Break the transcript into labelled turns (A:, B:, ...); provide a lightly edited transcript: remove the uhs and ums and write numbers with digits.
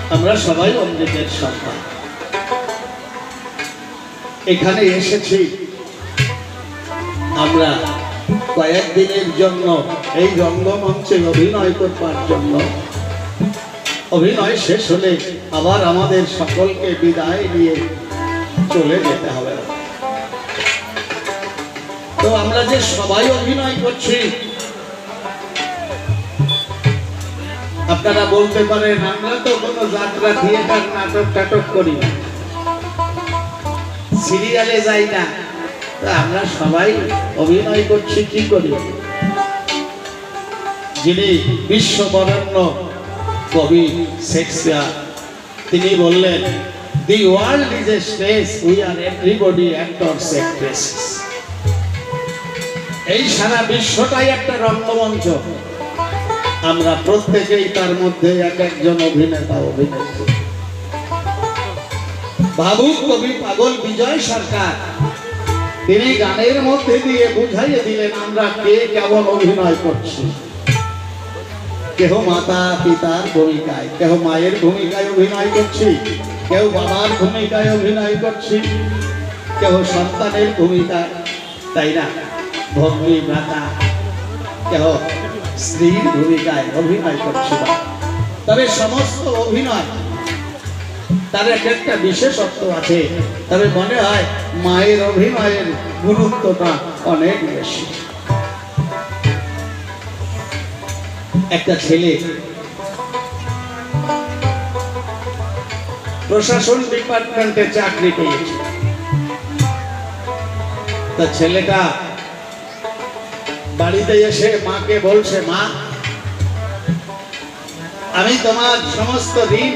A: আমরা সবাই অমৃতের সন্তান। এখানে এসেছি আমরা কয়েকদিনের জন্য এই রঙ্গমঞ্চে অভিনয় করবার জন্য। অভিনয় শেষ হলে আবার আমাদের সকলকে বিদায় নিয়ে চলে যেতে হবে। তো আমরা যে সবাই অভিনয় করছি, আপনারা বলতে পারেন আমরা তো কোনো যাত্রা থিয়েটার নাটক টাটক করি না, সিরিয়ালে যাই না, আমরা সবাই অভিনয় করছি কি করি? যিনি বিশ্ববরেণ্য কবি শেক্সপিয়ার, তিনি বললেন, "The world is a stage, we are everybody actors, actresses." এই সারা বিশ্বটাই একটা রঙ্গমঞ্চ, আমরা প্রত্যেকেই তার মধ্যে এক একজন অভিনেতা অভিনেত্রী। ভাবুক কবি পাগল বিজয় সরকার, তিনি গানের মধ্যে দিয়ে বুঝাইয়ে দিলেন আমরা কে কেমন অভিনয় করছি। কেহ মাতা পিতার ভূমিকায়, কেহ মায়ের ভূমিকায় অভিনয় করছি, কেউ বাবার ভূমিকায় অভিনয় করছি, কেউ সন্তানের ভূমিকায়, তাই না, ভগ্নী ভ্রাতা, কেহ স্ত্রীর ভূমিকায় অভিনয় করছি। তবে সমস্ত অভিনয় তার একটা বিশেষত্ব আছে। তবে মনে হয় মায়ের অভিনয়ের গুরুত্বটা অনেক বেশি। একটা ছেলে প্রশাসন ডিপার্টমেন্টে চাকরি পেয়েছে। তা ছেলেটা বাড়িতে এসে মাকে বলছে, মা, আমি তোমার সমস্ত ঋণ